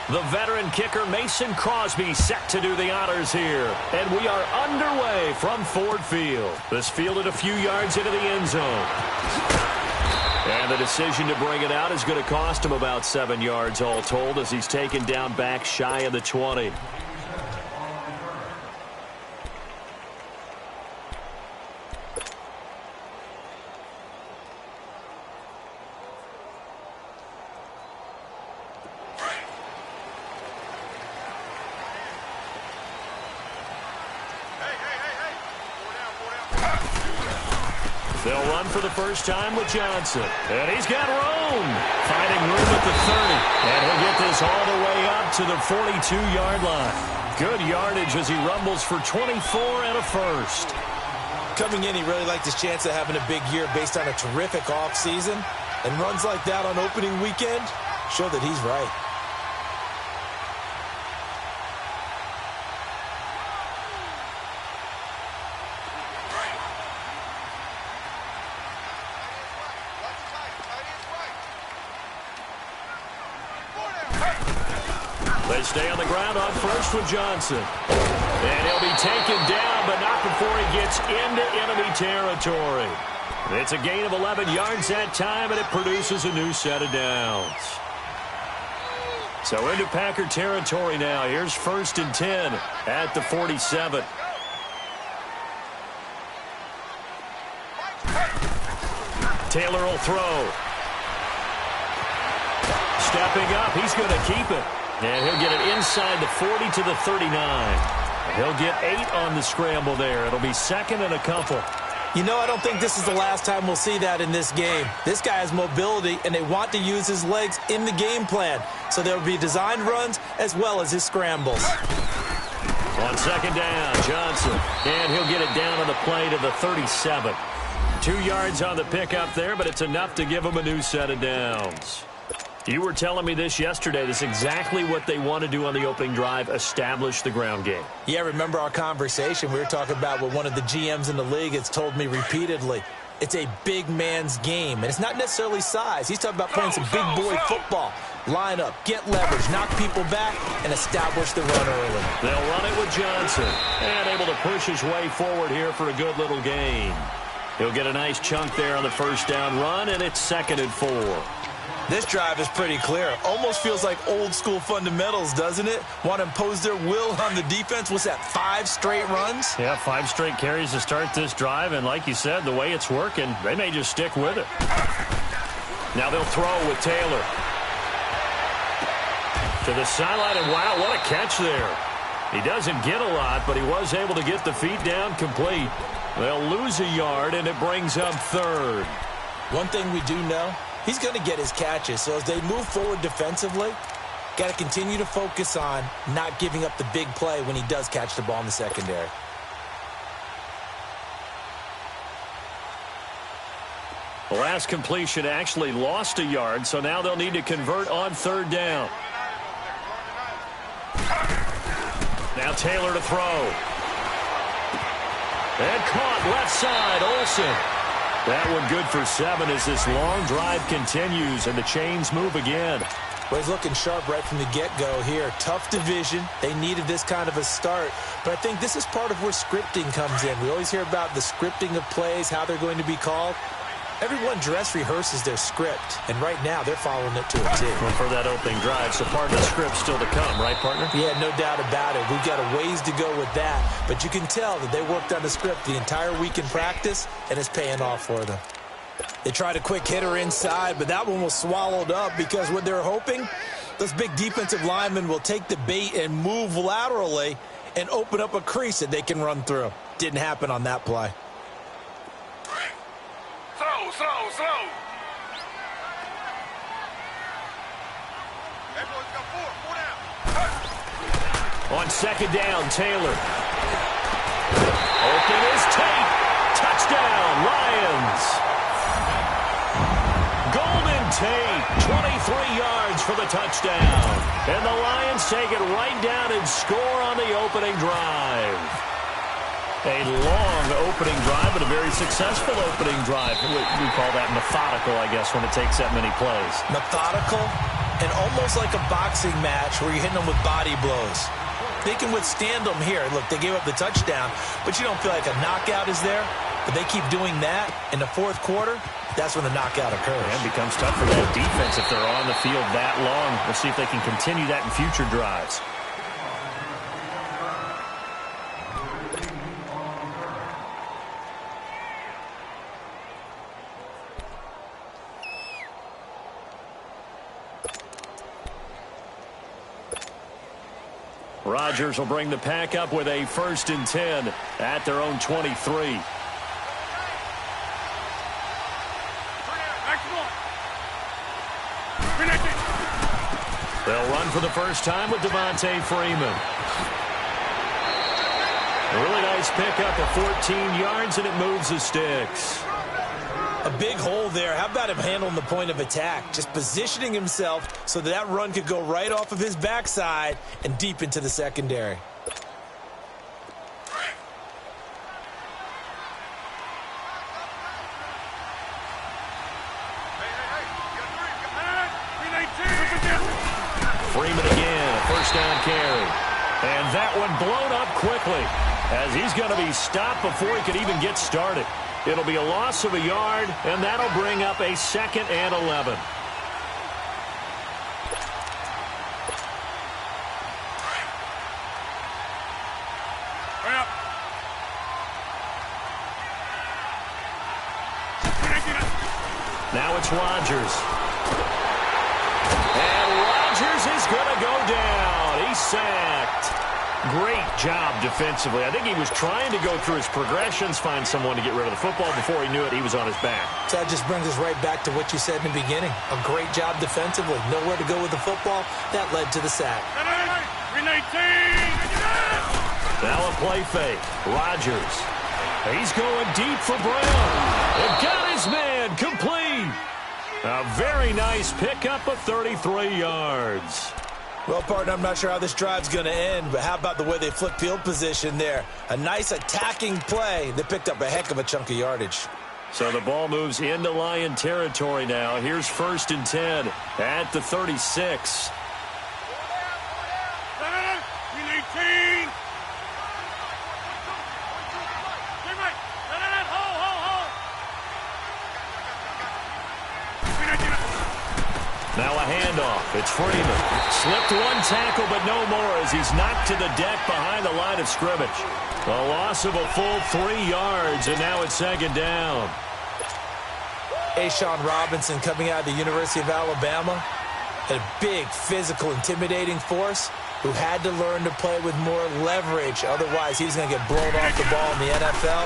The veteran kicker Mason Crosby set to do the honors here. And we are underway from Ford Field. This fielded a few yards into the end zone. And the decision to bring it out is going to cost him about 7 yards all told as he's taken down back shy of the 20. They'll run for the first time with Johnson. And he's got room. Finding room at the 30. And he'll get this all the way up to the 42-yard line. Good yardage as he rumbles for 24 and a first. Coming in, he really liked his chance of having a big year based on a terrific offseason. And runs like that on opening weekend show that he's right. They stay on the ground on first with Johnson. And he'll be taken down, but not before he gets into enemy territory. It's a gain of 11 yards that time, and it produces a new set of downs. So into Packer territory now. Here's 1st and 10 at the 47. Taylor will throw. Stepping up, he's going to keep it. And he'll get it inside the 40 to the 39. And he'll get 8 on the scramble there. It'll be 2nd and a couple. You know, I don't think this is the last time we'll see that in this game. This guy has mobility, and they want to use his legs in the game plan. So there will be designed runs as well as his scrambles. On 2nd down, Johnson. And he'll get it down on the play to the 37. 2 yards on the pickup there, but it's enough to give him a new set of downs. You were telling me this yesterday. This is exactly what they want to do on the opening drive, establish the ground game. Yeah, remember our conversation? We were talking about what one of the GMs in the league has told me repeatedly. It's a big man's game, and it's not necessarily size. He's talking about playing some big boy football. Line up, get leverage, knock people back, and establish the run early. They'll run it with Johnson, and able to push his way forward here for a good little gain. He'll get a nice chunk there on the first down run, and it's 2nd and 4. This drive is pretty clear. Almost feels like old school fundamentals, doesn't it? Want to impose their will on the defense. What's that, 5 straight runs? Yeah, 5 straight carries to start this drive. And like you said, the way it's working, they may just stick with it. Now they'll throw with Taylor. To the sideline, and wow, what a catch there. He doesn't get a lot, but he was able to get the feet down complete. They'll lose a yard, and it brings up 3rd. One thing we do know, he's going to get his catches. So as they move forward defensively, got to continue to focus on not giving up the big play when he does catch the ball in the secondary. The last completion actually lost a yard, so now they'll need to convert on 3rd down. Now Taylor to throw. And caught left side, Olsen. That one good for 7 as this long drive continues and the chains move again. Well, he's looking sharp right from the get-go here. Tough division. They needed this kind of a start. But I think this is part of where scripting comes in. We always hear about the scripting of plays, how they're going to be called. Everyone dress rehearses their script, and right now they're following it to a T. Well, for that opening drive, so part of the script still to come, right, partner? Yeah, no doubt about it. We've got a ways to go with that, but you can tell that they worked on the script the entire week in practice, and it's paying off for them. They tried a quick hitter inside, but that one was swallowed up because what they're hoping, those big defensive linemen will take the bait and move laterally and open up a crease that they can run through. Didn't happen on that play. Slow. On 2nd down, Taylor. Open is Tate. Touchdown, Lions. Golden Tate, 23 yards for the touchdown. And the Lions take it right down and score on the opening drive. A long opening drive, but a very successful opening drive. We call that methodical, I guess, when it takes that many plays. Methodical and almost like a boxing match where you're hitting them with body blows. They can withstand them here. Look, they gave up the touchdown, but you don't feel like a knockout is there. But they keep doing that in the fourth quarter. That's when the knockout occurs. And it becomes tough for that defense if they're on the field that long. We'll see if they can continue that in future drives. Rodgers will bring the pack up with a 1st and 10 at their own 23. They'll run for the first time with Devontae Freeman. A really nice pickup of 14 yards, and it moves the sticks. A big hole there. How about him handling the point of attack? Just positioning himself so that run could go right off of his backside and deep into the secondary. Freeman again, a 1st down carry. And that one blown up quickly as he's going to be stopped before he could even get started. It'll be a loss of a yard, and that'll bring up a 2nd and 11. Now it's Rodgers. And Rodgers is going to go down. He's sacked. Great job defensively. I think he was trying to go through his progressions, find someone to get rid of the football. Before he knew it, he was on his back. So that just brings us right back to what you said in the beginning. A great job defensively. Nowhere to go with the football. That led to the sack. Now a play fake. Rodgers. He's going deep for Brown. And got his man complete. A very nice pickup of 33 yards. Well, partner, I'm not sure how this drive's going to end, but how about the way they flip field position there? A nice attacking play. They picked up a heck of a chunk of yardage. So the ball moves into Lion territory now. Here's 1st and 10 at the 36. Now a handoff. It's Freeman. Slipped one tackle, but no more as he's knocked to the deck behind the line of scrimmage. A loss of a full 3 yards, and now it's 2nd down. A'Shawn Robinson coming out of the University of Alabama. A big, physical, intimidating force who had to learn to play with more leverage. Otherwise, he's going to get blown off the ball in the NFL.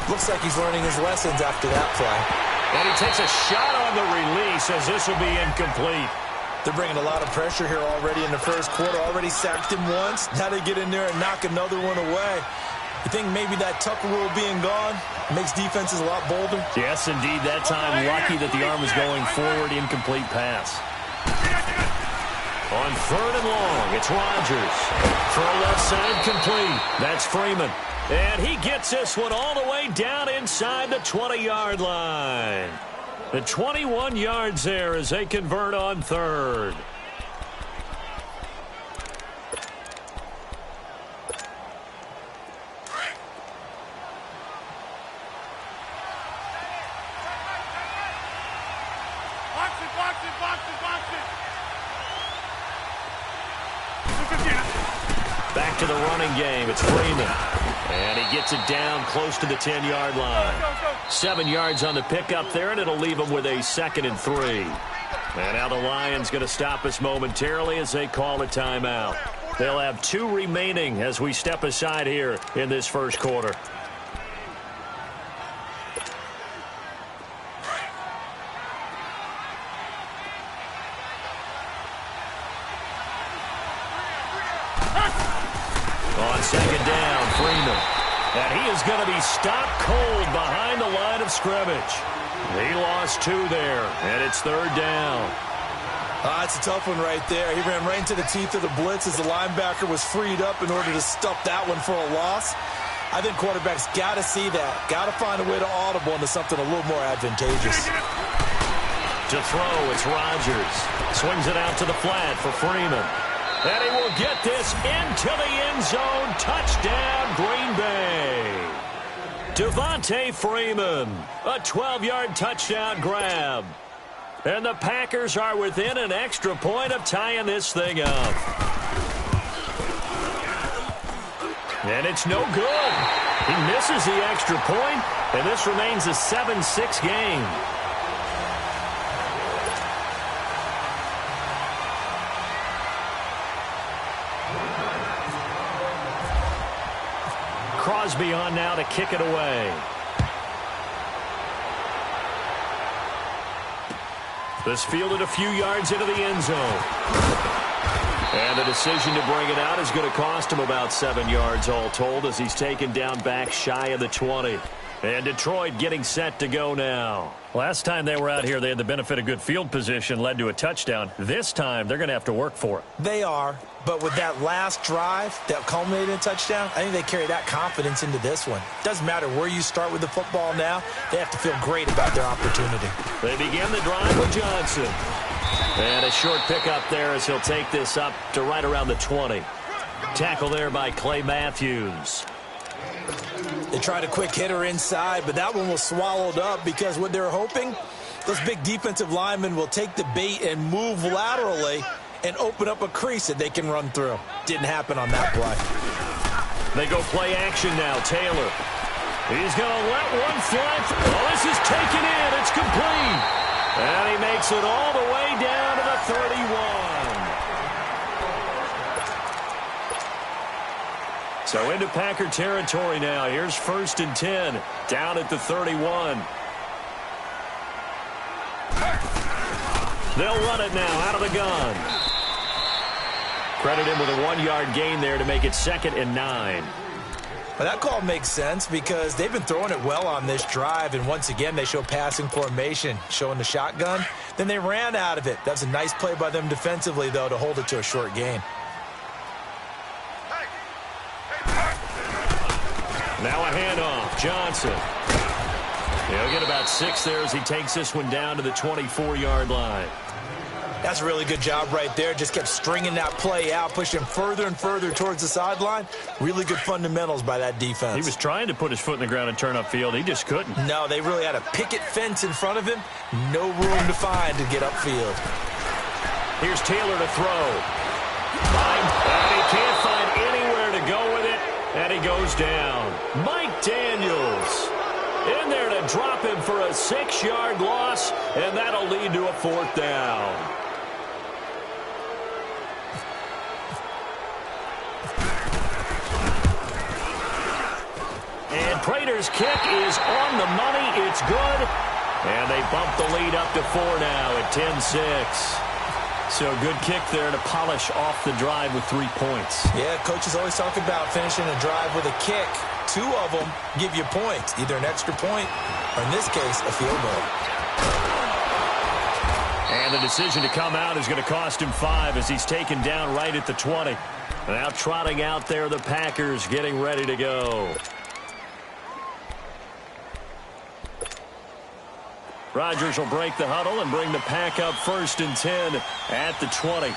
Looks like he's learning his lessons after that play. And he takes a shot on the release as this will be incomplete. They're bringing a lot of pressure here already in the first quarter. Already sacked him once. Now they get in there and knock another one away. You think maybe that Tucker rule being gone makes defenses a lot bolder? Yes, indeed. That time, lucky that the arm was going forward. Incomplete pass. On 3rd and long, it's Rodgers. Throw left side complete. That's Freeman. And he gets this one all the way down inside the 20-yard line. The 21 yards there as they convert on 3rd. Back to the running game. It's Freeman. And he gets it down close to the 10-yard line. 7 yards on the pickup there, and it'll leave him with a 2nd and 3. And now the Lions going to stop us momentarily as they call a timeout. They'll have 2 remaining as we step aside here in this first quarter. On 2nd down, Freeman. And he is going to be stopped cold behind the line of scrimmage. He lost 2 there, and it's 3rd down. It's a tough one right there. He ran right into the teeth of the blitz as the linebacker was freed up in order to stuff that one for a loss. I think quarterbacks got to see that. Got to find a way to audible into something a little more advantageous. To throw, it's Rodgers. Swings it out to the flat for Freeman. And he will get this into the end zone. Touchdown, Green Bay. Devontae Freeman, a 12-yard touchdown grab. And the Packers are within an extra point of tying this thing up. And it's no good. He misses the extra point, and this remains a 7-6 game. Crosby on now to kick it away. This fielded a few yards into the end zone. And the decision to bring it out is going to cost him about 7 yards all told as he's taken down back shy of the 20. And Detroit getting set to go now. Last time they were out here, they had the benefit of good field position, led to a touchdown. This time, they're going to have to work for it. They are, but with that last drive that culminated in a touchdown, I think they carry that confidence into this one. Doesn't matter where you start with the football now, they have to feel great about their opportunity. They begin the drive with Johnson. And a short pickup there as he'll take this up to right around the 20. Tackle there by Clay Matthews. They tried a quick hitter inside, but that one was swallowed up because what they're hoping, those big defensive linemen will take the bait and move laterally and open up a crease that they can run through. Didn't happen on that play. They go play action now. Taylor. He's going to let one fly. Oh, this is taken in. It's complete. And he makes it all the way down to the 31. So into Packer territory now. Here's 1st and 10. Down at the 31. They'll run it now out of the gun. Credit him with a 1-yard gain there to make it 2nd and 9. Well, that call makes sense because they've been throwing it well on this drive, and once again they show passing formation, showing the shotgun. Then they ran out of it. That's a nice play by them defensively, though, to hold it to a short gain. Now a handoff. Johnson. He'll get about 6 there as he takes this one down to the 24-yard line. That's a really good job right there. Just kept stringing that play out, pushing further and further towards the sideline. Really good fundamentals by that defense. He was trying to put his foot in the ground and turn upfield. He just couldn't. No, they really had a picket fence in front of him. No room to find to get upfield. Here's Taylor to throw. And he can't find anywhere to go with it. And he goes down. Mike Daniels in there to drop him for a 6-yard loss. And that'll lead to a 4th down. And Prater's kick is on the money. It's good. And they bump the lead up to 4 now at 10-6. So good kick there to polish off the drive with 3 points. Yeah, coaches always talk about finishing a drive with a kick. 2 of them give you points, either an extra point or, in this case, a field goal. And the decision to come out is going to cost him 5 as he's taken down right at the 20. Now trotting out there, the Packers getting ready to go. Rodgers will break the huddle and bring the Pack up 1st and 10 at the 20.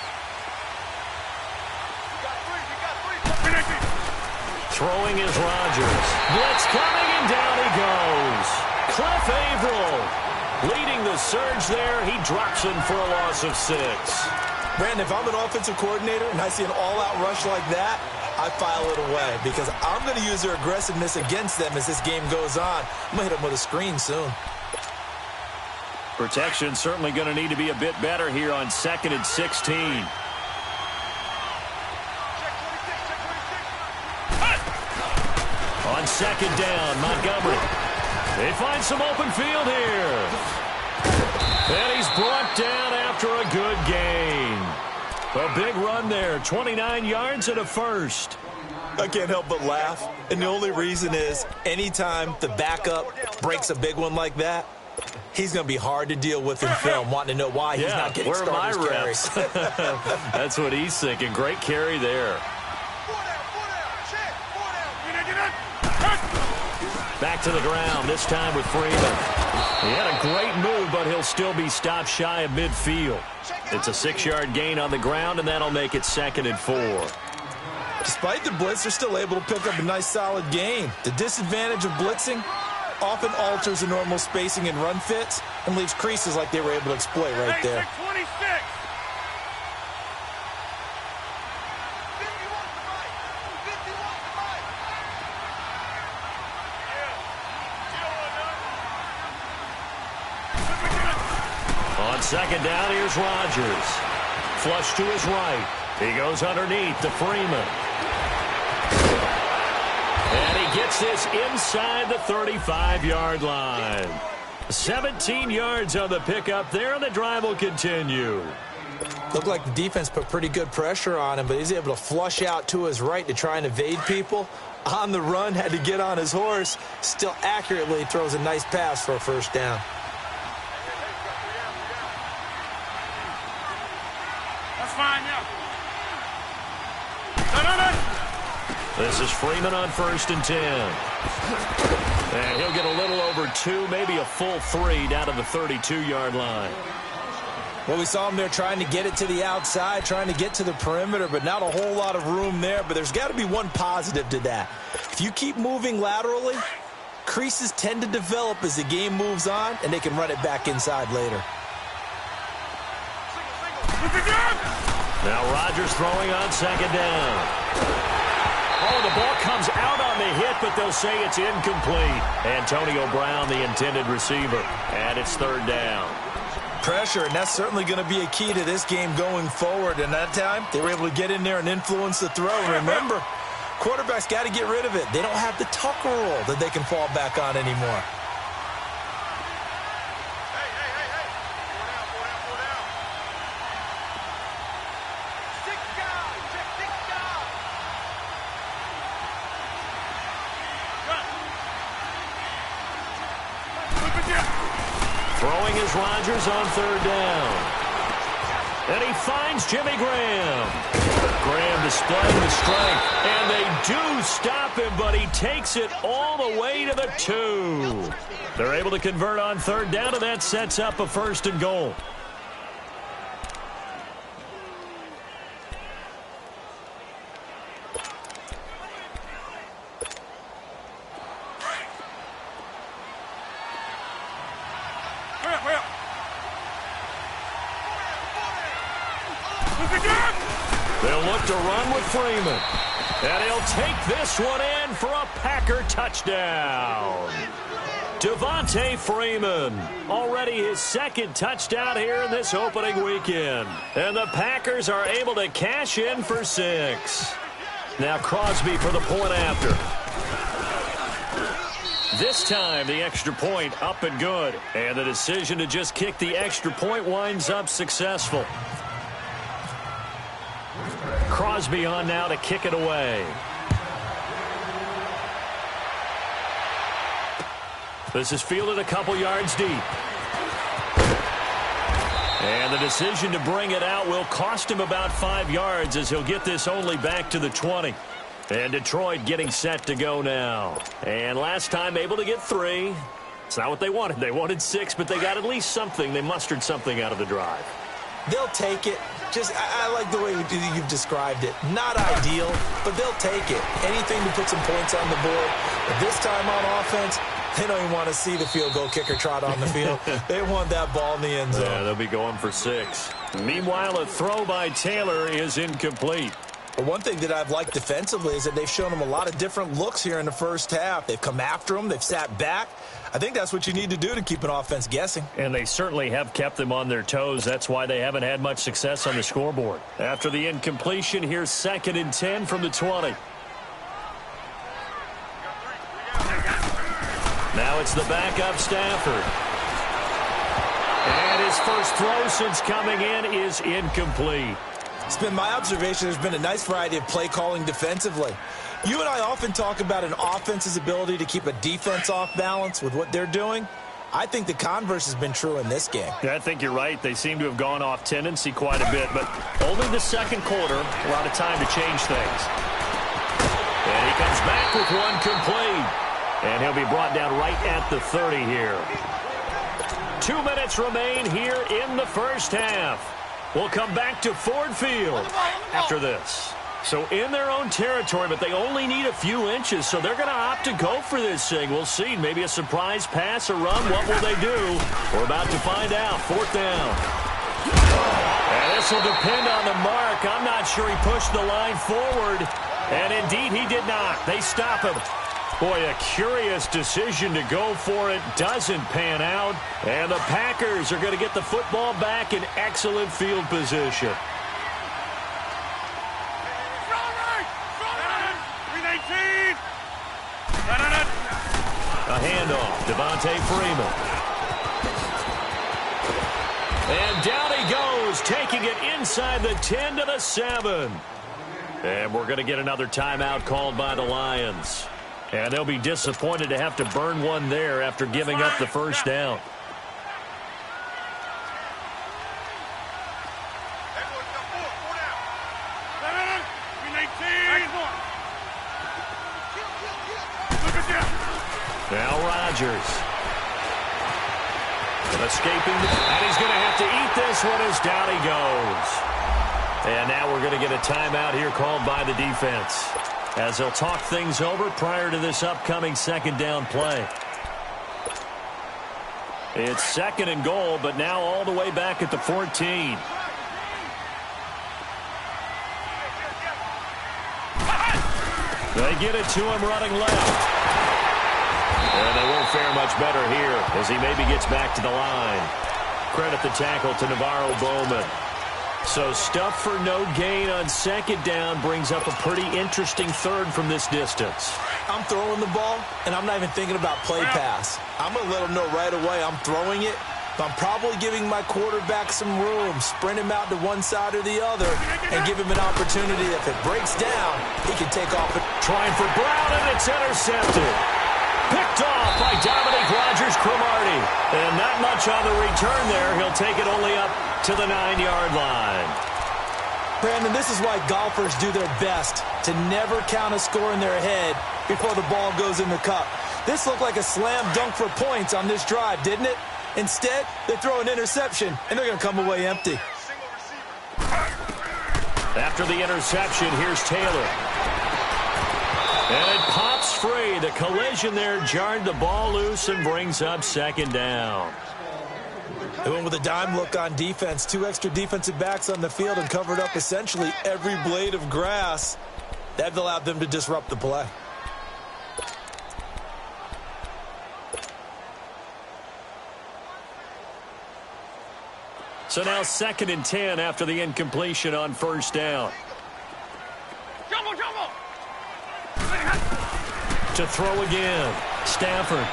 Throwing is Rodgers. Blitz coming, and down he goes. Cliff Averill leading the surge there. He drops him for a loss of 6. Brandon, if I'm an offensive coordinator and I see an all-out rush like that, I file it away because I'm going to use their aggressiveness against them as this game goes on. I'm going to hit them with a screen soon. Protection certainly going to need to be a bit better here on 2nd and 16. On 2nd down, Montgomery. They find some open field here. And he's brought down after a good gain. A big run there, 29 yards and a 1st. I can't help but laugh. And the only reason is anytime the backup breaks a big one like that, he's going to be hard to deal with in film, wanting to know why he's not getting starters carries. That's what he's thinking. Great carry there. Back to the ground, this time with Freeman. He had a great move, but he'll still be stopped shy of midfield. It's a 6-yard gain on the ground, and that'll make it 2nd and 4. Despite the blitz, they're still able to pick up a nice, solid gain. The disadvantage of blitzing often alters the normal spacing and run fits and leaves creases like they were able to exploit right there. 26. On 2nd down, here's Rodgers. Flush to his right. He goes underneath to Freeman. And he gets this inside the 35-yard line. 17 yards on the pickup there, and the drive will continue. Looked like the defense put pretty good pressure on him, but he's able to flush out to his right to try and evade people. On the run, had to get on his horse. Still accurately throws a nice pass for a 1st down. That's fine, yeah. This is Freeman on 1st and 10. And he'll get a little over 2, maybe a full 3 down to the 32-yard line. Well, we saw him there trying to get it to the outside, trying to get to the perimeter, but not a whole lot of room there. But there's got to be one positive to that. If you keep moving laterally, creases tend to develop as the game moves on, and they can run it back inside later. Now Rodgers throwing on 2nd down. Oh, the ball comes out on the hit, but they'll say it's incomplete. Antonio Brown, the intended receiver, and it's 3rd down. Pressure, and that's certainly going to be a key to this game going forward. And that time, they were able to get in there and influence the throw. Remember, quarterbacks got to get rid of it. They don't have the Tucker rule that they can fall back on anymore. Throwing is Rodgers on 3rd down. And he finds Jimmy Graham. Graham displaying the strength. And they do stop him, but he takes it all the way to the 2. They're able to convert on 3rd down, and that sets up a 1st and goal. They'll look to run with Freeman. And he'll take this one in for a Packer touchdown. Devontae Freeman, already his 2nd touchdown here in this opening weekend. And the Packers are able to cash in for 6. Now Crosby for the point after. This time, the extra point up and good. And the decision to just kick the extra point winds up successful. Crosby on now to kick it away. This is fielded a couple yards deep. And the decision to bring it out will cost him about 5 yards as he'll get this only back to the 20. And Detroit getting set to go now. And last time able to get 3. It's not what they wanted. They wanted 6, but they got at least something. They mustered something out of the drive. They'll take it. I like the way you've described it. Not ideal, but they'll take it. Anything to put some points on the board. But this time on offense, they don't even want to see the field goal kicker trot on the field. They want that ball in the end zone. Yeah, they'll be going for 6. Meanwhile, a throw by Taylor is incomplete. But one thing that I've liked defensively is that they've shown him a lot of different looks here in the first half. They've come after him. They've sat back. I think that's what you need to do to keep an offense guessing. And they certainly have kept them on their toes. That's why they haven't had much success on the scoreboard. After the incompletion, here's 2nd and 10 from the 20. Now it's the backup Stafford. And his first throw since coming in is incomplete. It's been my observation there's been a nice variety of play calling defensively. You and I often talk about an offense's ability to keep a defense off balance with what they're doing. I think the converse has been true in this game. Yeah, I think you're right. They seem to have gone off tendency quite a bit, but only the second quarter, a lot of time to change things. And he comes back with one complete. And he'll be brought down right at the 30 here. 2 minutes remain here in the first half. We'll come back to Ford Field after this. So in their own territory, but they only need a few inches, so they're going to opt to go for this thing. We'll see. Maybe a surprise pass or run. What will they do? We're about to find out. 4th down. And this will depend on the mark. I'm not sure he pushed the line forward. And indeed, he did not. They stop him. Boy, a curious decision to go for it. Doesn't pan out. And the Packers are going to get the football back in excellent field position. A handoff. Devontae Freeman. And down he goes, taking it inside the 10 to the 7. And we're going to get another timeout called by the Lions. And they'll be disappointed to have to burn one there after giving up the first down. Now Rodgers. Escaping, and he's going to have to eat this one as down he goes. And now we're going to get a timeout here called by the defense, as they'll talk things over prior to this upcoming second down play. It's 2nd and goal, but now all the way back at the 14. They get it to him running left. And they won't fare much better here as he maybe gets back to the line. Credit the tackle to Navarro Bowman. So stuff for no gain on 2nd down brings up a pretty interesting 3rd from this distance. I'm throwing the ball, and I'm not even thinking about play pass. I'm going to let him know right away I'm throwing it, but I'm probably giving my quarterback some room, sprint him out to one side or the other, and give him an opportunity. If it breaks down, he can take off. Trying for Brown, and it's intercepted. Picked off by Dominique Rodgers-Cromartie. And not much on the return there. He'll take it only up to the 9-yard line. Brandon, this is why golfers do their best to never count a score in their head before the ball goes in the cup. This looked like a slam dunk for points on this drive, didn't it? Instead, they throw an interception, and they're going to come away empty. After the interception, here's Taylor. And it pops free. The collision there jarred the ball loose and brings up 2nd down. They went with a dime look on defense. 2 extra defensive backs on the field and covered up essentially every blade of grass. That allowed them to disrupt the play. So now 2nd and 10 after the incompletion on 1st down. To throw again, Stafford.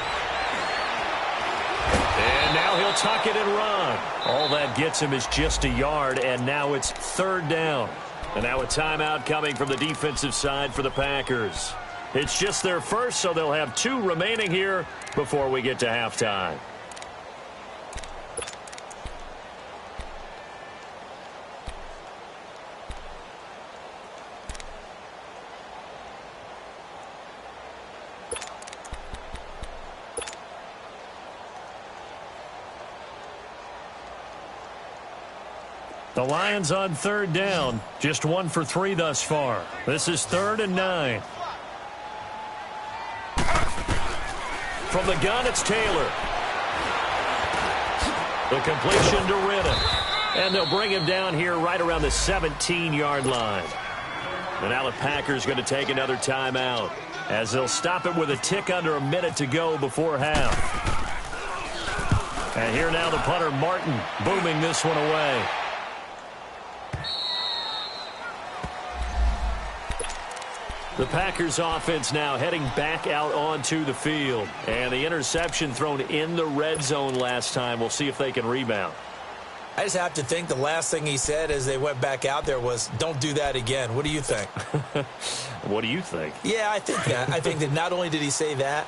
And now he'll tuck it and run. All that gets him is just a yard, and now it's 3rd down. And now a timeout coming from the defensive side for the Packers. It's just their first, so they'll have 2 remaining here before we get to halftime. The Lions on 3rd down. Just 1 for 3 thus far. This is 3rd and 9. From the gun, it's Taylor. The completion to Riddick. And they'll bring him down here right around the 17-yard line. And now the Packers going to take another timeout, as they'll stop it with a tick under a minute to go before half. And here now the punter, Martin, booming this one away. The Packers offense now heading back out onto the field. And the interception thrown in the red zone last time. We'll see if they can rebound. I just have to think the last thing he said as they went back out there was, don't do that again. What do you think? What do you think? Yeah, I think that. I think that not only did he say that,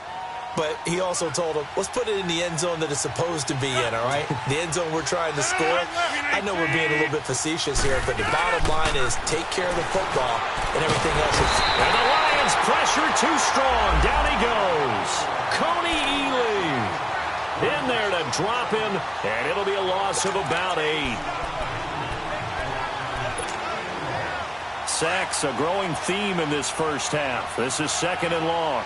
but he also told him, let's put it in the end zone that it's supposed to be in, all right? The end zone we're trying to score. I know we're being a little bit facetious here, but the bottom line is take care of the football and everything else. And the Lions pressure too strong. Down he goes. Coney Ely in there to drop him, and it'll be a loss of about 8. Sacks, a growing theme in this first half. This is 2nd and long.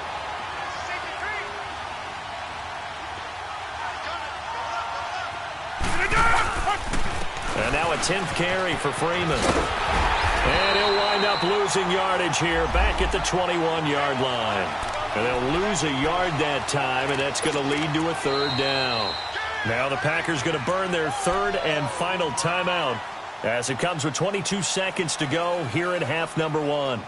And now a 10th carry for Freeman. And he'll wind up losing yardage here back at the 21-yard line. And they'll lose a yard that time, and that's going to lead to a 3rd down. Now the Packers going to burn their 3rd and final timeout as it comes with 22 seconds to go here in half number 1.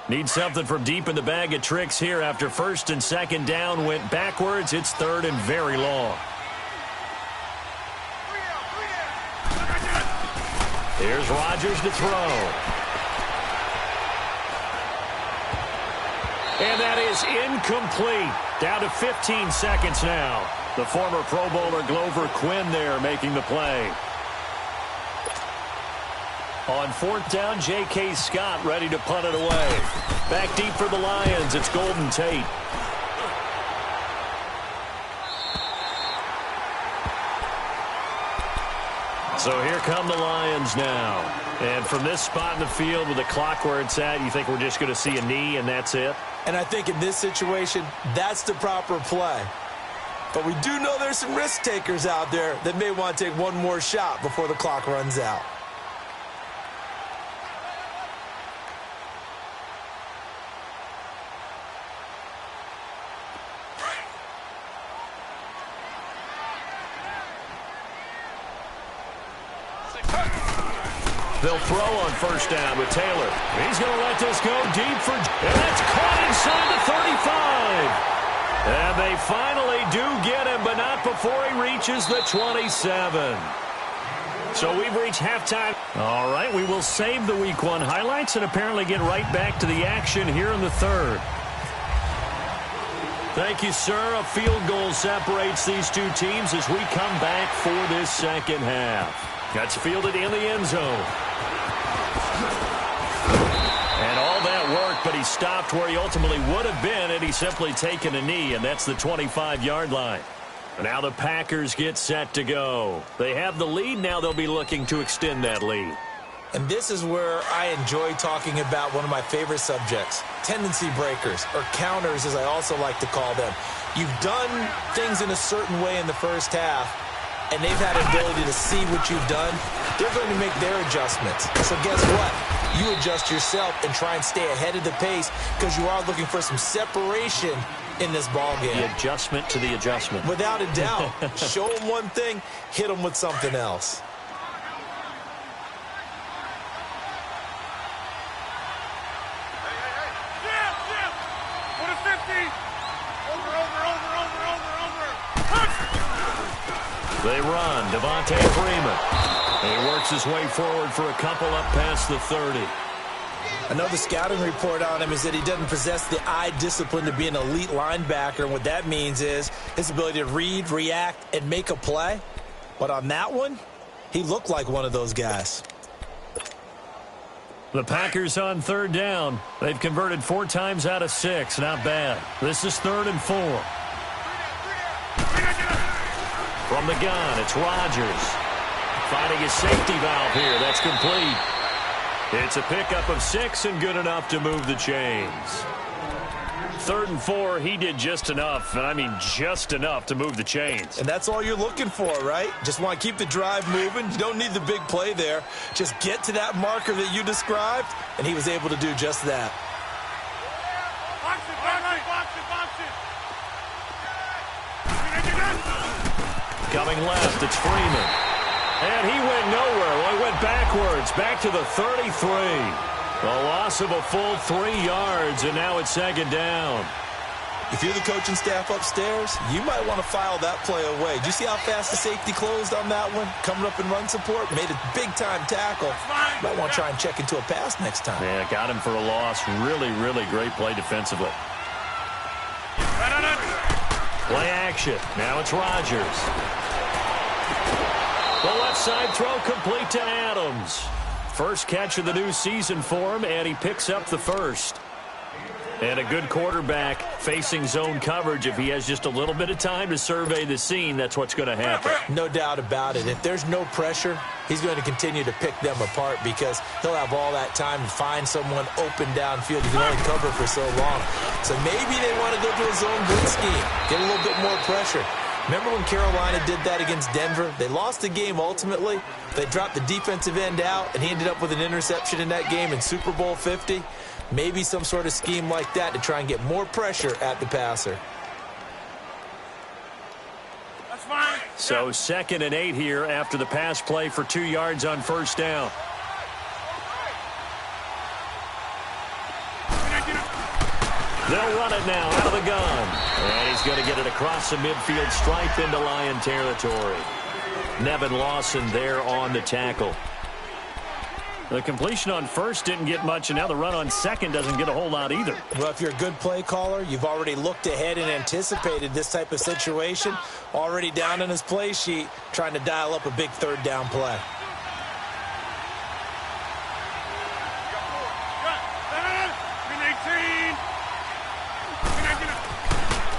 Need something from deep in the bag of tricks here after 1st and 2nd down went backwards. It's 3rd and very long. Here's Rodgers to throw. And that is incomplete. Down to 15 seconds now. The former Pro Bowler Glover Quinn there making the play. On 4th down, J.K. Scott ready to punt it away. Back deep for the Lions, it's Golden Tate. So here come the Lions now. And from this spot in the field with the clock where it's at, you think we're just going to see a knee and that's it? And I think in this situation, that's the proper play. But we do know there's some risk takers out there that may want to take one more shot before the clock runs out. They'll throw on 1st down with Taylor. He's going to let this go deep for... And that's caught inside the 35. And they finally do get him, but not before he reaches the 27. So we've reached halftime. All right, we will save the Week 1 highlights and apparently get right back to the action here in the 3rd. Thank you, sir. A field goal separates these two teams as we come back for this 2nd half. That's fielded in the end zone. And all that work, but he stopped where he ultimately would have been had he simply taken a knee, and that's the 25-yard line. Now the Packers get set to go. They have the lead. Now they'll be looking to extend that lead. And this is where I enjoy talking about one of my favorite subjects, tendency breakers, or counters as I also like to call them. You've done things in a certain way in the first half, and they've had an ability to see what you've done. They're going to make their adjustments. So guess what? You adjust yourself and try and stay ahead of the pace because you are looking for some separation in this ball game. The adjustment to the adjustment. Without a doubt. Show them one thing, hit them with something else. They run. Devontae Freeman. And he works his way forward for a couple up past the 30. Another scouting report on him is that he doesn't possess the eye discipline to be an elite linebacker. And what that means is his ability to read, react, and make a play. But on that one, he looked like one of those guys. The Packers on 3rd down. They've converted 4 times out of 6. Not bad. This is 3rd and 4. From the gun, it's Rodgers. Finding his safety valve here. That's complete. It's a pickup of 6 and good enough to move the chains. 3rd and 4, he did just enough, and I mean just enough to move the chains. And that's all you're looking for, right? Just want to keep the drive moving. You don't need the big play there. Just get to that marker that you described, and he was able to do just that. Box it, box it, box it. Coming left, it's Freeman. And he went nowhere. Well, he went backwards, back to the 33. A loss of a full 3 yards, and now it's 2nd down. If you're the coaching staff upstairs, you might want to file that play away. Did you see how fast the safety closed on that one? Coming up in run support, made a big-time tackle. Might want to try and check into a pass next time. Yeah, got him for a loss. Really, really great play defensively. Play action. Now it's Rodgers. The left side throw complete to Adams. First catch of the new season for him, and he picks up the first. And a good quarterback facing zone coverage. If he has just a little bit of time to survey the scene, that's what's going to happen. No doubt about it. If there's no pressure, he's going to continue to pick them apart because he'll have all that time to find someone open downfield. He can only cover for so long. So maybe they want to go to a zone blitz scheme, get a little bit more pressure. Remember when Carolina did that against Denver? They lost the game ultimately. They dropped the defensive end out, and he ended up with an interception in that game in Super Bowl 50. Maybe some sort of scheme like that to try and get more pressure at the passer. That's fine. So 2nd and 8 here after the pass play for 2 yards on first down. They'll run it now out of the gun. And he's going to get it across the midfield stripe into Lion territory. Nevin Lawson there on the tackle. The completion on first didn't get much, and now the run on second doesn't get a whole lot either. Well, if you're a good play caller, you've already looked ahead and anticipated this type of situation. Already down on his play sheet, trying to dial up a big third down play.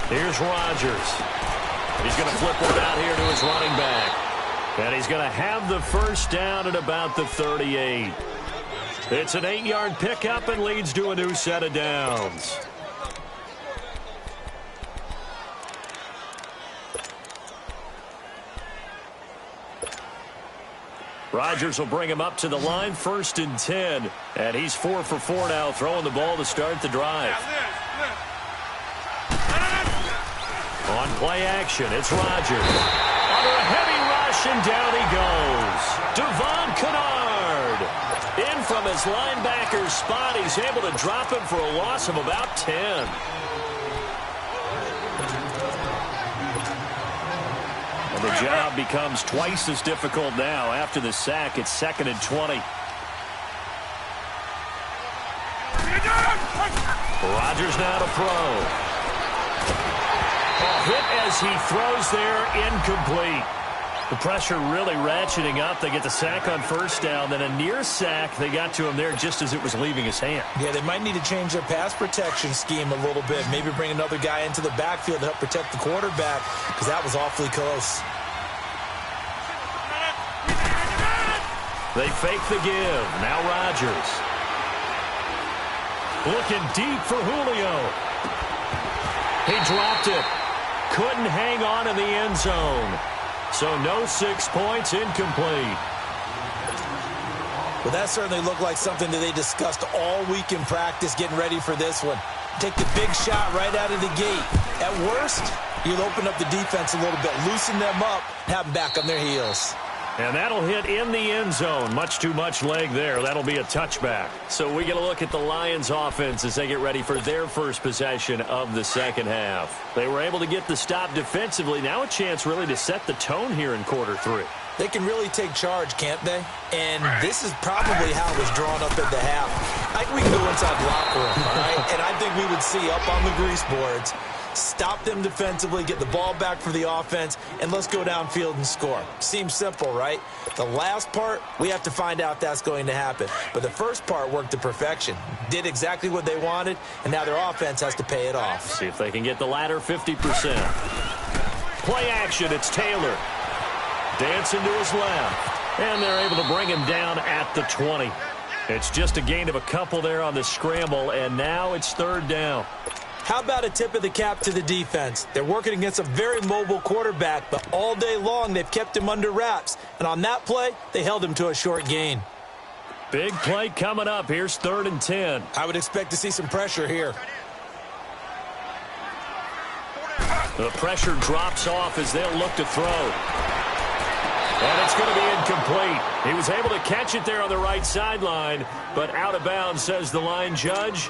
Here's Rodgers. He's going to flip one out here to his running back. And he's going to have the first down at about the 38. It's an 8-yard pickup and leads to a new set of downs. Rodgers will bring him up to the line, 1st and 10. And he's 4 for 4 now, throwing the ball to start the drive. On play action, it's Rodgers. Under a heavy rush, and down he goes. Devon Kennard. In from his linebacker's spot. He's able to drop him for a loss of about 10. And the job becomes twice as difficult now. After the sack, it's 2nd and 20. Rodgers now to throw. Hit as he throws there, incomplete. The pressure really ratcheting up. They get the sack on first down, then a near sack. They got to him there just as it was leaving his hand. Yeah, they might need to change their pass protection scheme a little bit. Maybe bring another guy into the backfield to help protect the quarterback, because that was awfully close. They fake the give. Now Rodgers. Looking deep for Julio. He dropped it. Couldn't hang on in the end zone. So no 6 points, incomplete. Well, that certainly looked like something that they discussed all week in practice getting ready for this one. Take the big shot right out of the gate. At worst, you'll open up the defense a little bit, loosen them up, have them back on their heels. And that'll hit in the end zone. Much too much leg there. That'll be a touchback. So we get a look at the Lions offense as they get ready for their first possession of the second half. They were able to get the stop defensively. Now a chance really to set the tone here in quarter 3. They can really take charge, can't they? And this is probably how it was drawn up at the half. I think we can go inside the locker room, all right? And I think we would see up on the grease boards, stop them defensively, get the ball back for the offense, and let's go downfield and score. Seems simple, right? The last part, we have to find out that's going to happen. But the first part worked to perfection. Did exactly what they wanted, and now their offense has to pay it off. See if they can get the latter 50%. Play action, it's Taylor. Dancing to his left. And they're able to bring him down at the 20. It's just a gain of a couple there on the scramble, and now it's 3rd down. How about a tip of the cap to the defense? They're working against a very mobile quarterback, but all day long they've kept him under wraps. And on that play, they held him to a short gain. Big play coming up. Here's 3rd and 10. I would expect to see some pressure here. The pressure drops off as they'll look to throw. And it's going to be incomplete. He was able to catch it there on the right sideline, but out of bounds, says the line judge.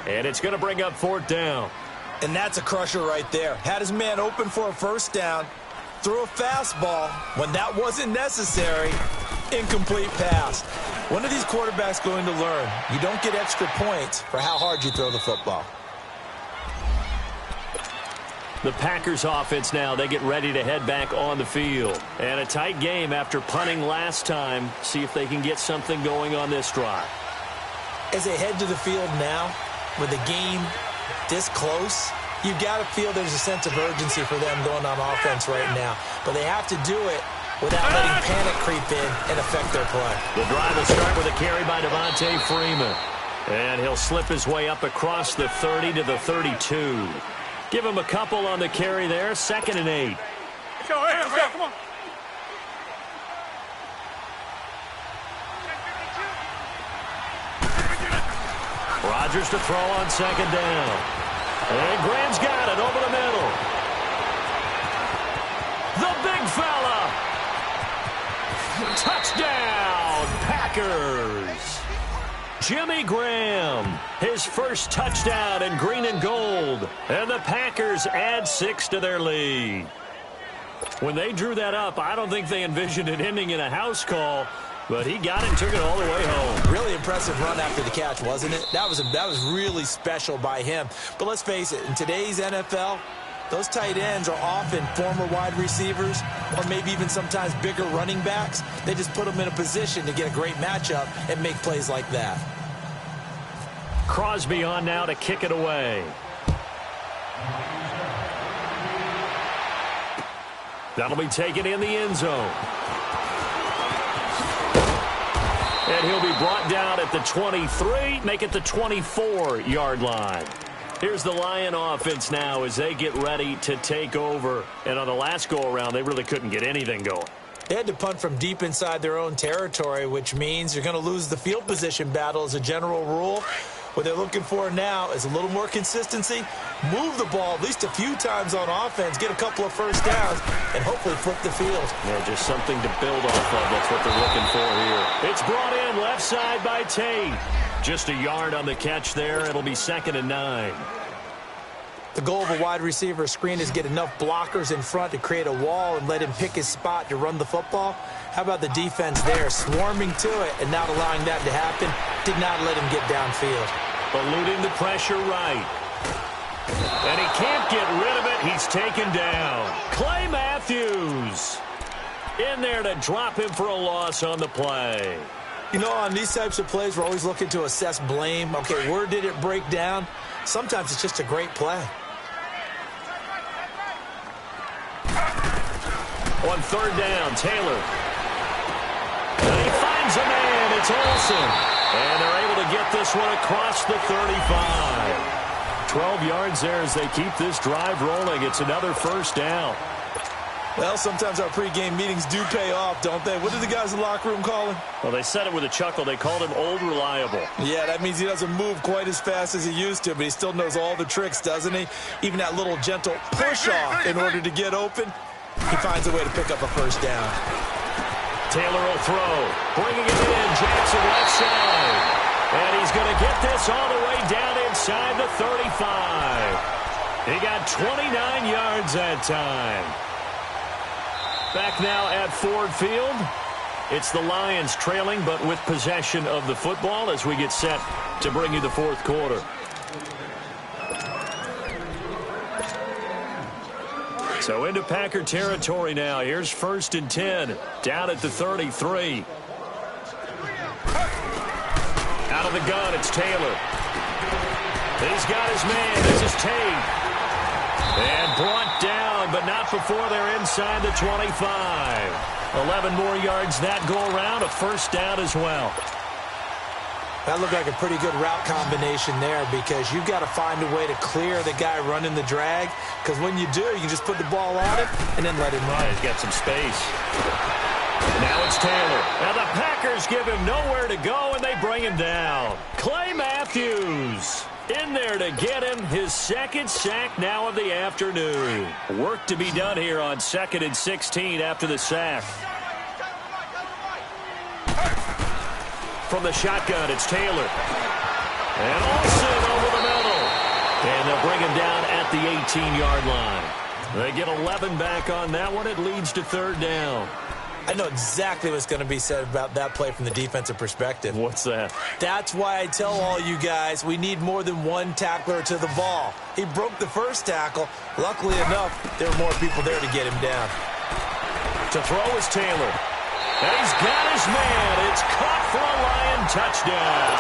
And it's going to bring up 4th down. And that's a crusher right there. Had his man open for a first down, threw a fastball when that wasn't necessary, incomplete pass. When are these quarterbacks going to learn? You don't get extra points for how hard you throw the football. The Packers offense now, they get ready to head back on the field. And a tight game after punting last time. See if they can get something going on this drive. As they head to the field now, with the game this close, you've got to feel there's a sense of urgency for them going on offense right now. But they have to do it without letting panic creep in and affect their play. The drive will start with a carry by Devontae Freeman. And he'll slip his way up across the 30 to the 32. Give him a couple on the carry there. 2nd and 8. Let's go, come on. Rodgers to throw on 2nd down. And Graham's got it over the middle. The big fella. Touchdown, Packers. Jimmy Graham, his first touchdown in green and gold. And the Packers add 6 to their lead. When they drew that up, I don't think they envisioned it ending in a house call. But he got it and took it all the way home. Really impressive run after the catch, wasn't it? That was really special by him. But let's face it, in today's NFL, those tight ends are often former wide receivers or maybe even sometimes bigger running backs. They just put them in a position to get a great matchup and make plays like that. Crosby on now to kick it away. That'll be taken in the end zone. And he'll be brought down at the 23, make it the 24-yard line. Here's the Lion offense now as they get ready to take over. And on the last go-around, they really couldn't get anything going. They had to punt from deep inside their own territory, which means you're going to lose the field position battle as a general rule. What they're looking for now is a little more consistency, move the ball at least a few times on offense, get a couple of first downs, and hopefully flip the field. Yeah, just something to build off of. That's what they're looking for here. It's brought in left side by Tate. Just a yard on the catch there. It'll be 2nd and 9. The goal of a wide receiver screen is get enough blockers in front to create a wall and let him pick his spot to run the football. How about the defense there, swarming to it and not allowing that to happen? Did not let him get downfield. Eluding the pressure right. And he can't get rid of it. He's taken down. Clay Matthews in there to drop him for a loss on the play. You know, on these types of plays, we're always looking to assess blame. Okay, where did it break down? Sometimes it's just a great play. On 3rd down, Taylor. And he finds a man. It's Olsen. And they're able to get this one across the 35. 12 yards there as they keep this drive rolling. It's another first down. Well, sometimes our pregame meetings do pay off, don't they? What did the guys in the locker room call him? Well, they said it with a chuckle. They called him Old Reliable. Yeah, that means he doesn't move quite as fast as he used to, but he still knows all the tricks, doesn't he? Even that little gentle push-off in order to get open, he finds a way to pick up a first down. Taylor will throw. Bringing it in, Jackson left side. And he's going to get this all the way down inside the 35. He got 29 yards that time. Back now at Ford Field. It's the Lions trailing, but with possession of the football as we get set to bring you the fourth quarter. So into Packer territory now. Here's 1st and 10. Down at the 33. Out of the gun, it's Taylor. He's got his man. This is Tate. And brought down, but not before they're inside the 25. 11 more yards that go around. A first down as well. That looked like a pretty good route combination there because you've got to find a way to clear the guy running the drag. Because when you do, you can just put the ball on him and then let him run. He's got some space. Now it's Taylor. Now the Packers give him nowhere to go, and they bring him down. Clay Matthews in there to get him his 2nd sack now of the afternoon. Work to be done here on 2nd and 16 after the sack. From the shotgun, it's Taylor. And Olsen over the middle. And they'll bring him down at the 18-yard line. They get 11 back on that one. It leads to third down. I know exactly what's going to be said about that play from the defensive perspective. What's that? That's why I tell all you guys we need more than one tackler to the ball. He broke the first tackle. Luckily enough, there were more people there to get him down. To throw is Taylor. And he's got his man. It's caught for a Lion touchdown.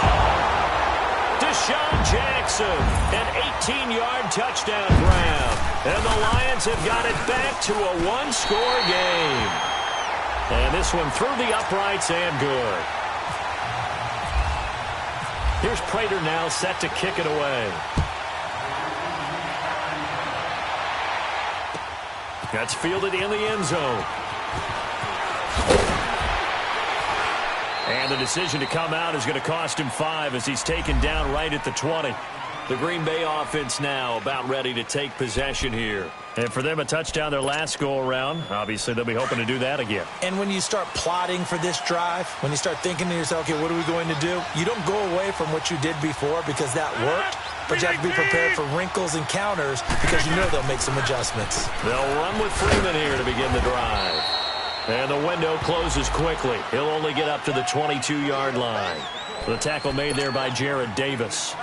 Deshaun Jackson, an 18-yard touchdown grab. And the Lions have got it back to a one-score game. And this one through the uprights and good. Here's Prater now set to kick it away. That's fielded in the end zone. And the decision to come out is going to cost him 5 as he's taken down right at the 20. The Green Bay offense now about ready to take possession here. And for them, a touchdown their last go-around. Obviously, they'll be hoping to do that again. And when you start plotting for this drive, when you start thinking to yourself, okay, what are we going to do? You don't go away from what you did before because that worked, but you have to be prepared for wrinkles and counters because you know they'll make some adjustments. They'll run with Freeman here to begin the drive. And the window closes quickly. He'll only get up to the 22-yard line. The tackle made there by Jared Davis.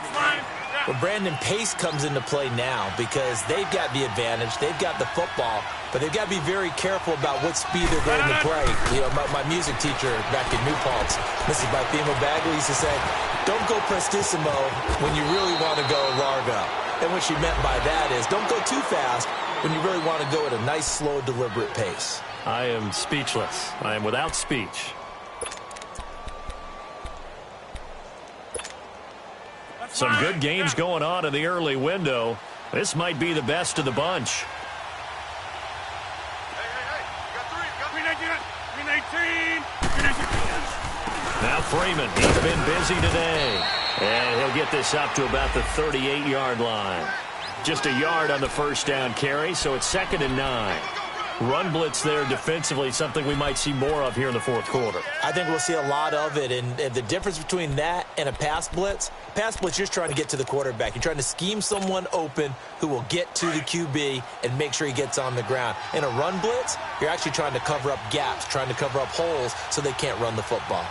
Well, Brandon, pace comes into play now because they've got the advantage. They've got the football, but they've got to be very careful about what speed they're going to play. You know, my music teacher back in New Paltz, Mrs. Bifema Bagley, used to say, don't go prestissimo when you really want to go largo. And what she meant by that is don't go too fast when you really want to go at a nice, slow, deliberate pace. I am speechless. I am without speech. Some good games going on in the early window. This might be the best of the bunch. Hey, you got 3. Now Freeman, he's been busy today. And he'll get this up to about the 38-yard line. Just a yard on the first down carry, so it's 2nd and 9. Run blitz there defensively, something we might see more of here in the fourth quarter. I think we'll see a lot of it, and the difference between that and a pass blitz, you're just trying to get to the quarterback. You're trying to scheme someone open who will get to the QB and make sure he gets on the ground. In a run blitz, you're actually trying to cover up gaps, trying to cover up holes so they can't run the football.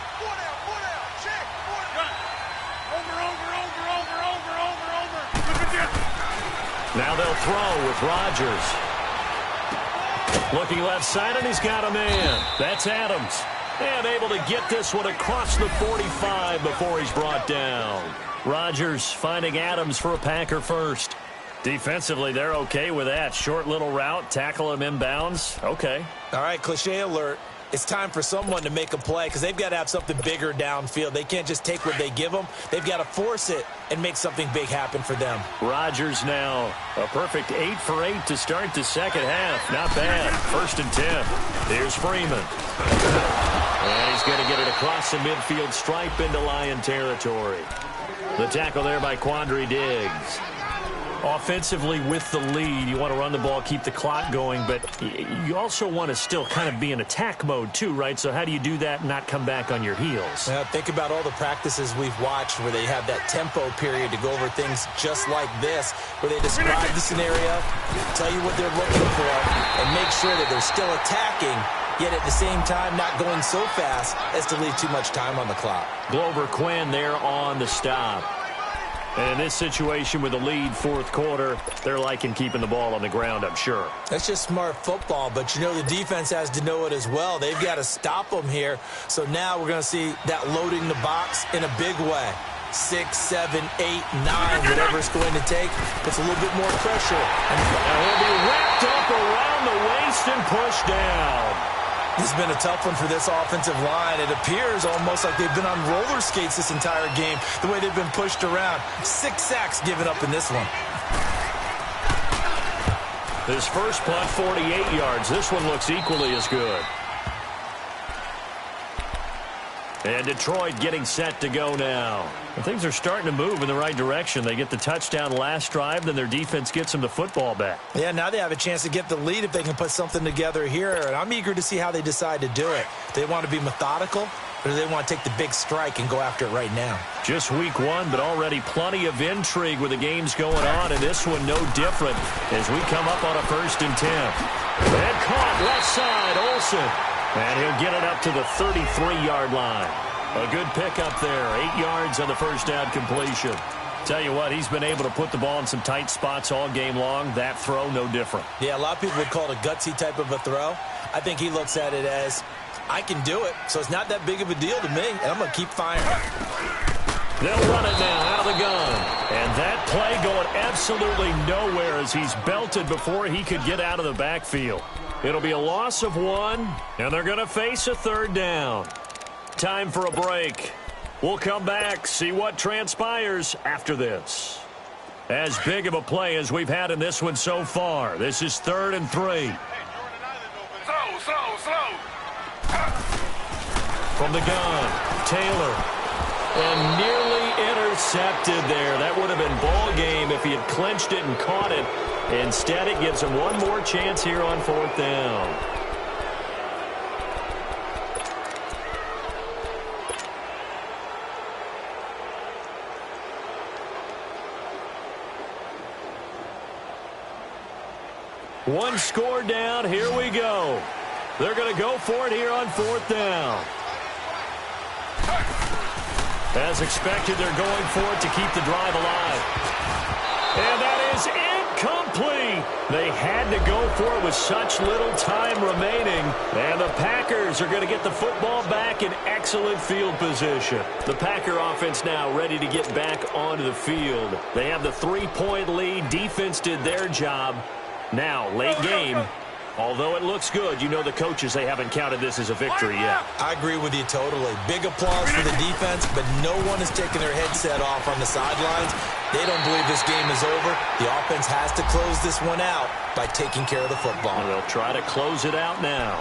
Now they'll throw with Rodgers. Looking left side, and he's got a man. That's Adams. And able to get this one across the 45 before he's brought down. Rodgers finding Adams for a Packer first. Defensively, they're okay with that. Short little route, tackle him inbounds. Okay. All right, cliche alert. It's time for someone to make a play because they've got to have something bigger downfield. They can't just take what they give them. They've got to force it and make something big happen for them. Rodgers now a perfect 8 for 8 to start the second half. Not bad. 1st and 10. Here's Freeman. And he's going to get it across the midfield stripe into Lion territory. The tackle there by Quandre Diggs. Offensively with the lead, you want to run the ball, keep the clock going, but you also want to still kind of be in attack mode too, right? So how do you do that and not come back on your heels? Now, think about all the practices we've watched where they have that tempo period to go over things just like this, where they describe the scenario, tell you what they're looking for, and make sure that they're still attacking, yet at the same time not going so fast as to leave too much time on the clock. Glover Quinn there on the stop. And in this situation with the lead, fourth quarter, they're liking keeping the ball on the ground, I'm sure. That's just smart football, but you know the defense has to know it as well. They've got to stop them here. So now we're going to see that loading the box in a big way. 6, 7, 8, 9, whatever it's going to take, puts a little bit more pressure. And he'll be wrapped up around the waist and pushed down. This has been a tough one for this offensive line. It appears almost like they've been on roller skates this entire game, the way they've been pushed around. 6 sacks given up in this one. His first punt, 48 yards. This one looks equally as good. And Detroit getting set to go now. And things are starting to move in the right direction. They get the touchdown last drive, then their defense gets them the football back. Yeah, now they have a chance to get the lead if they can put something together here. And I'm eager to see how they decide to do it. They want to be methodical. or do they want to take the big strike and go after it right now? Just week one, but already plenty of intrigue with the games going on, and this one no different as we come up on a 1st and 10. And caught left side, Olsen. And he'll get it up to the 33-yard line. A good pickup there, 8 yards on the first down completion. Tell you what, he's been able to put the ball in some tight spots all game long. That throw, no different. Yeah, a lot of people would call it a gutsy type of a throw. I think he looks at it as, I can do it, so it's not that big of a deal to me, and I'm going to keep firing. They'll run it now out of the gun. And that play going absolutely nowhere as he's belted before he could get out of the backfield. It'll be a loss of 1, and they're going to face a 3rd down. Time for a break. We'll come back, see what transpires after this. As big of a play as we've had in this one so far. This is 3rd and 3. Slow. From the gun, Taylor. And nearly intercepted there. That would have been ball game if he had clinched it and caught it. Instead, it gives him one more chance here on 4th down. One score down. Here we go. They're going to go for it here on 4th down. As expected, they're going for it to keep the drive alive. And that is incomplete. They had to go for it with such little time remaining. And the Packers are going to get the football back in excellent field position. The Packer offense now ready to get back onto the field. They have the 3-point lead. Defense did their job. Now, late game, although it looks good, you know the coaches, they haven't counted this as a victory yet. I agree with you totally. Big applause for the defense, but no one is taking their headset off on the sidelines. They don't believe this game is over. The offense has to close this one out by taking care of the football. And they'll try to close it out now.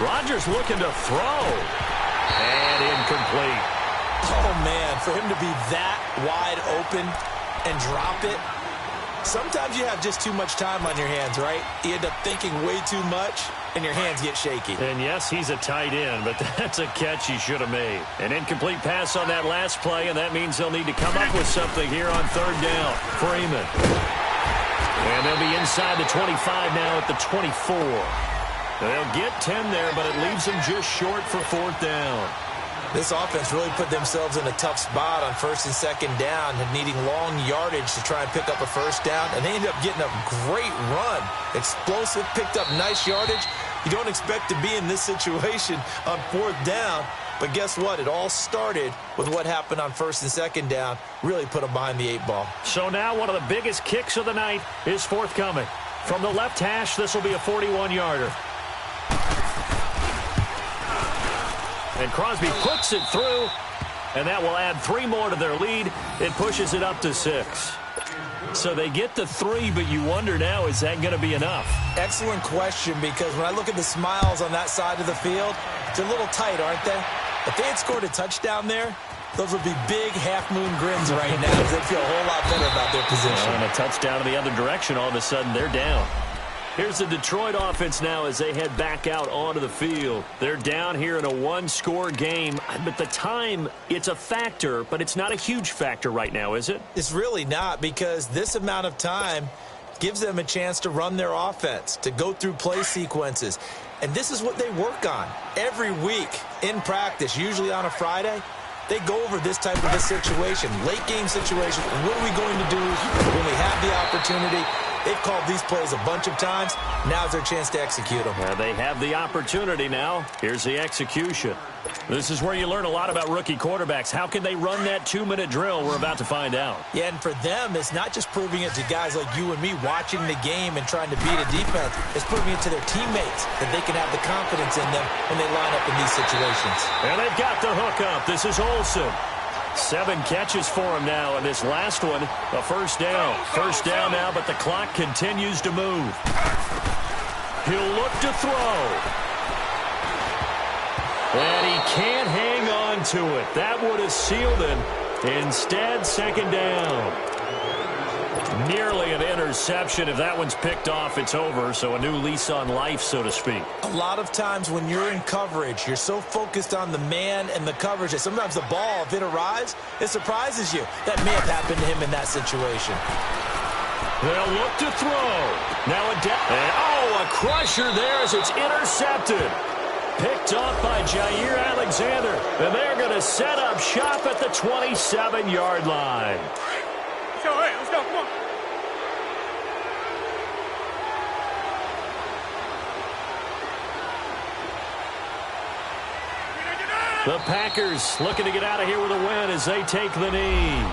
Rodgers looking to throw. And incomplete. Oh, man, for him to be that wide open and drop it. Sometimes you have just too much time on your hands, right? You end up thinking way too much, and your hands get shaky. And, yes, he's a tight end, but that's a catch he should have made. An incomplete pass on that last play, and that means they'll need to come up with something here on 3rd down. Freeman. And they'll be inside the 25 now at the 24. They'll get 10 there, but it leaves them just short for 4th down. This offense really put themselves in a tough spot on 1st and 2nd down and needing long yardage to try and pick up a 1st down, and they ended up getting a great run. Explosive, picked up nice yardage. You don't expect to be in this situation on 4th down, but guess what? It all started with what happened on 1st and 2nd down. Really put them behind the 8 ball. So now one of the biggest kicks of the night is forthcoming. From the left hash, this will be a 41-yarder. And Crosby puts it through, and that will add 3 more to their lead. It pushes it up to 6. So they get the 3, but you wonder now, is that going to be enough? Excellent question, because when I look at the smiles on that side of the field, they're a little tight, aren't they? If they had scored a touchdown there, those would be big half-moon grins right now because they feel a whole lot better about their position. And a touchdown in the other direction, all of a sudden they're down. Here's the Detroit offense now as they head back out onto the field. They're down here in a 1-score game. But the time, it's a factor, but it's not a huge factor right now, is it? It's really not, because this amount of time gives them a chance to run their offense, to go through play sequences. And this is what they work on every week in practice, usually on a Friday. They go over this type of a situation, late-game situation. What are we going to do when we have the opportunity? They've called these plays a bunch of times. Now's their chance to execute them. They have the opportunity now. Here's the execution. This is where you learn a lot about rookie quarterbacks. How can they run that 2-minute drill? We're about to find out. Yeah, and for them, it's not just proving it to guys like you and me watching the game and trying to beat a defense. It's proving it to their teammates that they can have the confidence in them when they line up in these situations. And they've got the hook up. This is Olsen. 7 catches for him now, and this last one, a first down. First down now, but the clock continues to move. He'll look to throw. And he can't hang on to it. That would have sealed it. Instead, second down. Nearly an interception. If that one's picked off, it's over. So a new lease on life, so to speak. A lot of times when you're in coverage, you're so focused on the man and the coverage that sometimes the ball, if it arrives, it surprises you. That may have happened to him in that situation. They'll look to throw. Now a crusher there as it's intercepted. Picked off by Jair Alexander. And they're going to set up shop at the 27-yard line. Let's go, come on. The Packers looking to get out of here with a win as they take the knee.